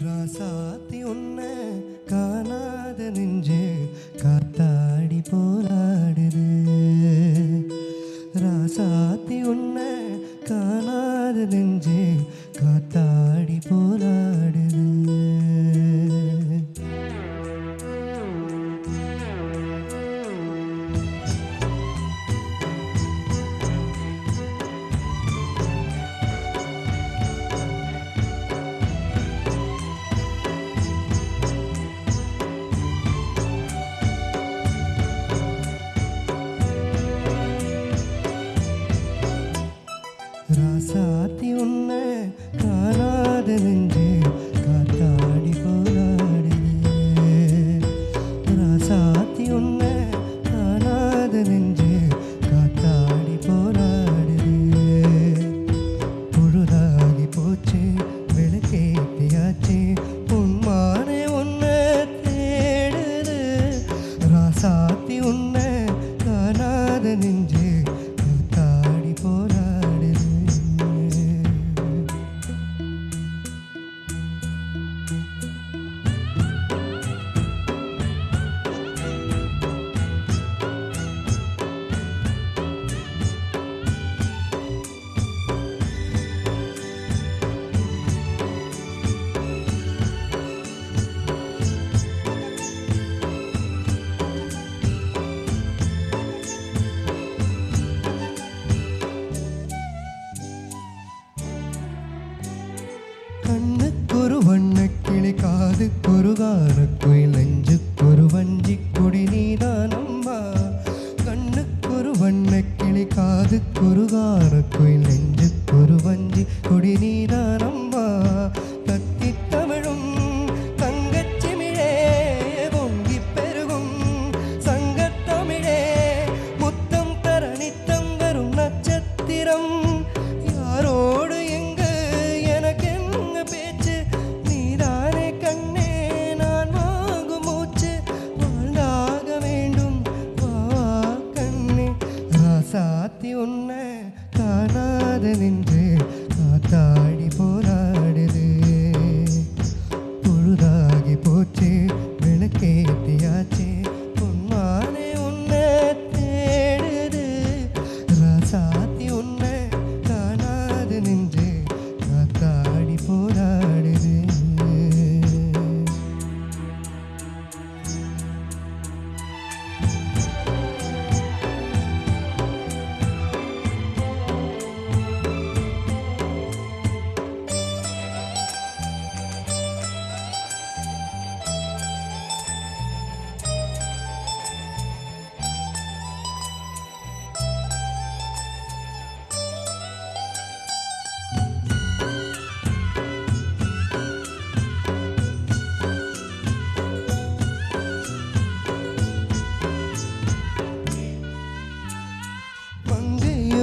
ராசாத்தி உன்னை காணாத நெஞ்சு காத்தாடி போராடுது. ராசாத்தி உன்னை காணாத நெஞ்சு காத்தாடி போராடுது. ராசாத்தி உன்னை காணாத நெஞ்சு காத்தாடி போராடுது. ராசாத்தி உன்னை காணாத நெஞ்சு காத்தாடி போராடுது. பொழுதாகி போச்சு விளக்கேத்தியாச்சு உன்மானே உன்னை தேடுது. ராசாத்தி உன்னை காணாத நெஞ்சு காத்தாடி போராடுது. கண்ணுக்கொரு வண்ணக்கிளி காதுக்கொரு கானக்குயில் நெஞ்சுக்கொரு வஞ்சி கொடி நீதானம்மா. கண்ணுக்கொரு வண்ணக்கிளி காதுக்கொரு கானக்குயில் நெஞ்சுக்கொரு வஞ்சி கொடி நீதானம்மா. கத்தி தமிழும் தங்கச்சிமிழே பொங்கி பெருகும் சங்கத்தமிழே முத்தம் தர நித்தம் வரும் நட்சத்திரம். யாரோடு எங்கு எனக்கு பேச்சு நீதானே கண்ணே நான் வாங்கும் மூச்சு வாழ்ந்தாக வேண்டும் வா கண்ணே. ராசாத்தி உன்னை காணாத நின்று காத்தாடி போராடுது. பொழுதாகி போச்சு விளக்கேத்தியாச்சு உன்மானே உன்னை தேடுது. ராசாத்தி உன்னை காணாத நின்று காத்தாடி போராடுது.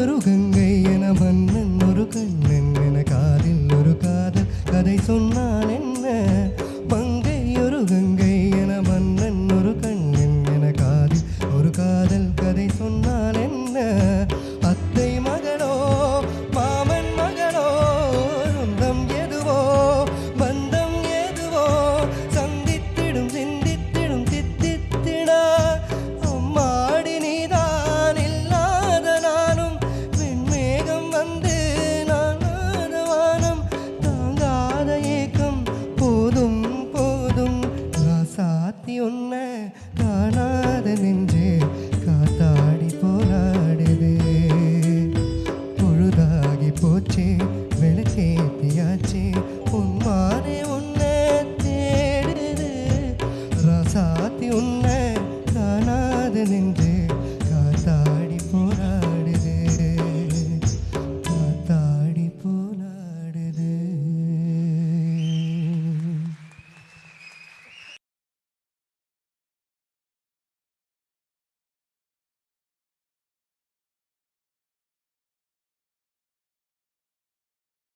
ஒரு கங்கை என மன்னன் ஒரு கண்ணன் என காதில் ஒரு காதல் கதை சொன்னான்.